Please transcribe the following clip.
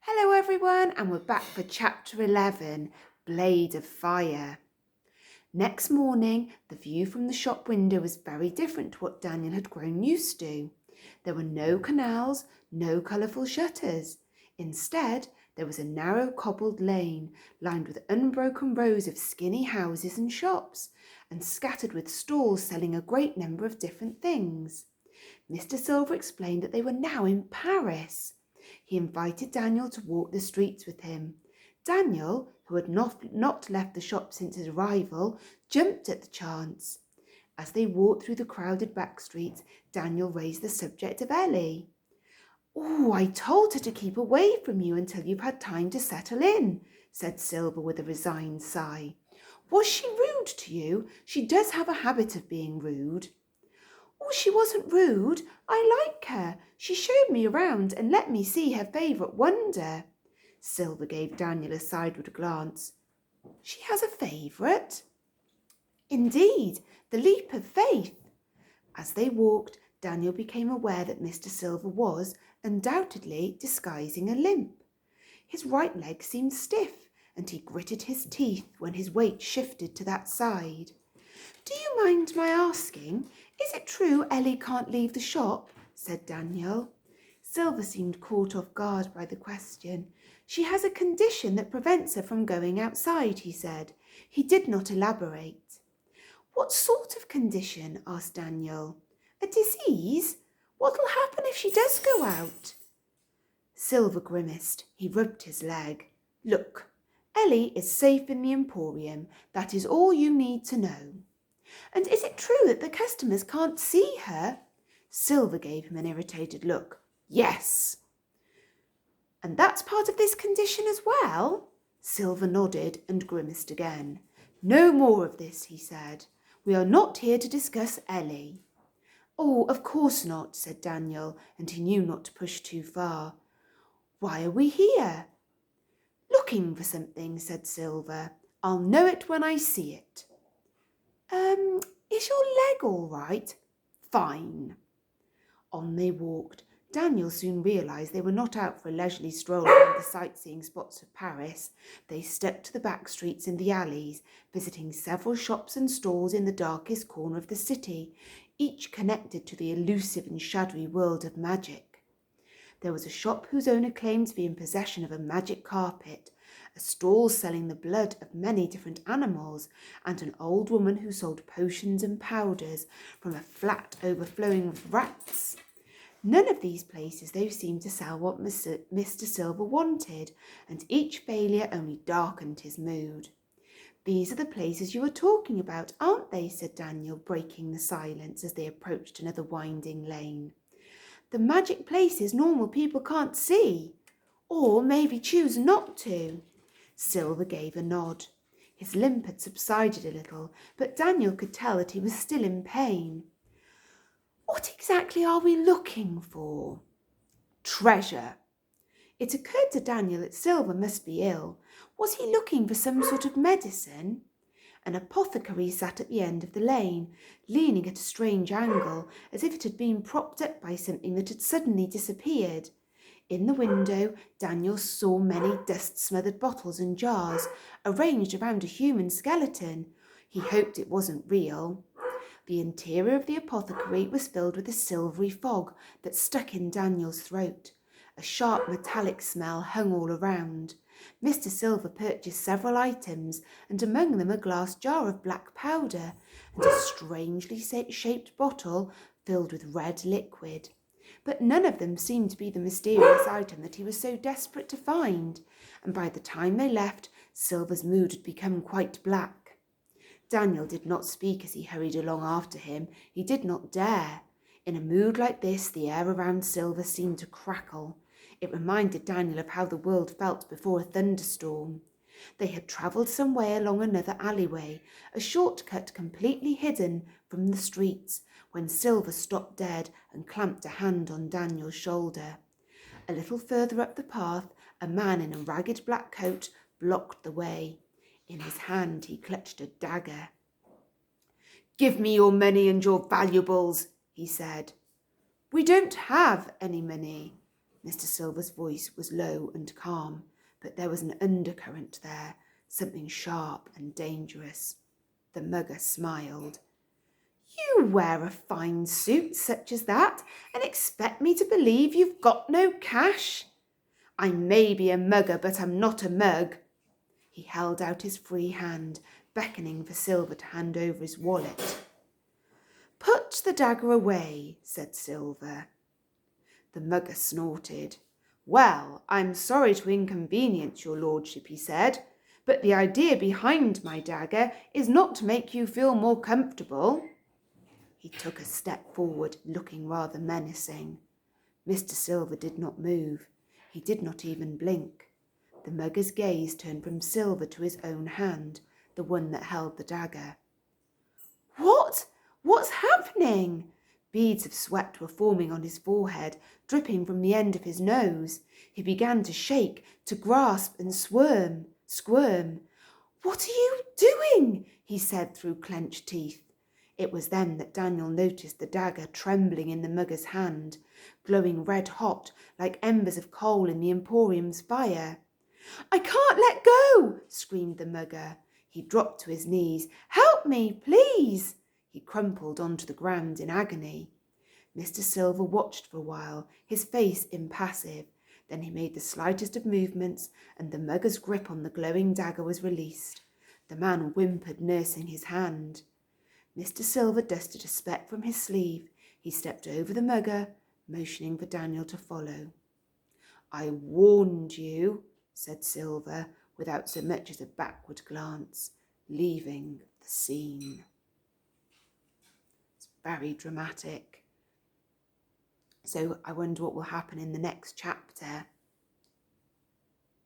Hello everyone, and we're back for chapter 11, Blade of Fire. Next morning, the view from the shop window was very different to what Daniel had grown used to. There were no canals, no colourful shutters. Instead, there was a narrow cobbled lane lined with unbroken rows of skinny houses and shops, and scattered with stalls selling a great number of different things. Mr. Silver explained that they were now in Paris. He invited Daniel to walk the streets with him. Daniel, who had not left the shop since his arrival, jumped at the chance. As they walked through the crowded back streets, Daniel raised the subject of Ellie. "Oh, I told her to keep away from you until you've had time to settle in," said Silver with a resigned sigh. "Was she rude to you? She does have a habit of being rude." "Oh, she wasn't rude. I like her. She showed me around and let me see her favourite wonder." Silver gave Daniel a sideward glance. "She has a favourite?" "Indeed, the leap of faith." As they walked, Daniel became aware that Mr. Silver was, undoubtedly, disguising a limp. His right leg seemed stiff, and he gritted his teeth when his weight shifted to that side. "Do you mind my asking, is it true Ellie can't leave the shop?" said Daniel. Silver seemed caught off guard by the question. "She has a condition that prevents her from going outside," he said. He did not elaborate. "What sort of condition?" asked Daniel. "A disease? What'll happen if she does go out?" Silver grimaced. He rubbed his leg. "Look, Ellie is safe in the Emporium. That is all you need to know." "And is it true that the customers can't see her?" Silver gave him an irritated look. "Yes." "And that's part of this condition as well?" Silver nodded and grimaced again. "No more of this," he said. "We are not here to discuss Ellie." "Oh, of course not," said Daniel, and he knew not to push too far. "Why are we here?" "Looking for something," said Silver. "I'll know it when I see it." Is your leg all right?" "Fine." On they walked. Daniel soon realised they were not out for a leisurely stroll around the sightseeing spots of Paris. They stuck to the back streets and the alleys, visiting several shops and stalls in the darkest corner of the city, each connected to the elusive and shadowy world of magic. There was a shop whose owner claimed to be in possession of a magic carpet, a stall selling the blood of many different animals, and an old woman who sold potions and powders from a flat overflowing with rats. None of these places, though, seemed to sell what Mr. Silver wanted, and each failure only darkened his mood. "These are the places you were talking about, aren't they?" said Daniel, breaking the silence as they approached another winding lane. "The magic places normal people can't see, or maybe choose not to." Silver gave a nod. His limp had subsided a little, but Daniel could tell that he was still in pain. "What exactly are we looking for?" "Treasure." It occurred to Daniel that Silver must be ill. Was he looking for some sort of medicine? An apothecary sat at the end of the lane, leaning at a strange angle, as if it had been propped up by something that had suddenly disappeared. In the window, Daniel saw many dust-smothered bottles and jars, arranged around a human skeleton. He hoped it wasn't real. The interior of the apothecary was filled with a silvery fog that stuck in Daniel's throat. A sharp metallic smell hung all around. Mr. Silver purchased several items, and among them a glass jar of black powder and a strangely shaped bottle filled with red liquid. But none of them seemed to be the mysterious item that he was so desperate to find, and by the time they left, Silver's mood had become quite black. Daniel did not speak as he hurried along after him. He did not dare. In a mood like this, the air around Silver seemed to crackle. It reminded Daniel of how the world felt before a thunderstorm. They had travelled some way along another alleyway, a shortcut completely hidden from the streets, when Silver stopped dead and clamped a hand on Daniel's shoulder. A little further up the path, a man in a ragged black coat blocked the way. In his hand he clutched a dagger. "Give me your money and your valuables," he said. "We don't have any money." Mr. Silver's voice was low and calm, but there was an undercurrent there, something sharp and dangerous. The mugger smiled. You wear a fine suit such as that and expect me to believe you've got no cash? I may be a mugger, but I'm not a mug. He held out his free hand, beckoning for Silver to hand over his wallet. Put the dagger away, said Silver. The mugger snorted. Well, I'm sorry to inconvenience your lordship, he said, but the idea behind my dagger is not to make you feel more comfortable. He took a step forward, looking rather menacing. Mr. Silver did not move. He did not even blink. The mugger's gaze turned from Silver to his own hand, the one that held the dagger. What? What's happening? Beads of sweat were forming on his forehead, dripping from the end of his nose. He began to shake, to grasp and squirm. What are you doing? He said through clenched teeth. It was then that Daniel noticed the dagger trembling in the mugger's hand, glowing red hot like embers of coal in the Emporium's fire. I can't let go, screamed the mugger. He dropped to his knees. Help me, please. He crumpled onto the ground in agony. Mr. Silver watched for a while, his face impassive. Then he made the slightest of movements, and the mugger's grip on the glowing dagger was released. The man whimpered, nursing his hand. Mr. Silver dusted a speck from his sleeve. He stepped over the mugger, motioning for Daniel to follow. I warned you, said Silver, without so much as a backward glance, leaving the scene. It's very dramatic. So I wonder what will happen in the next chapter.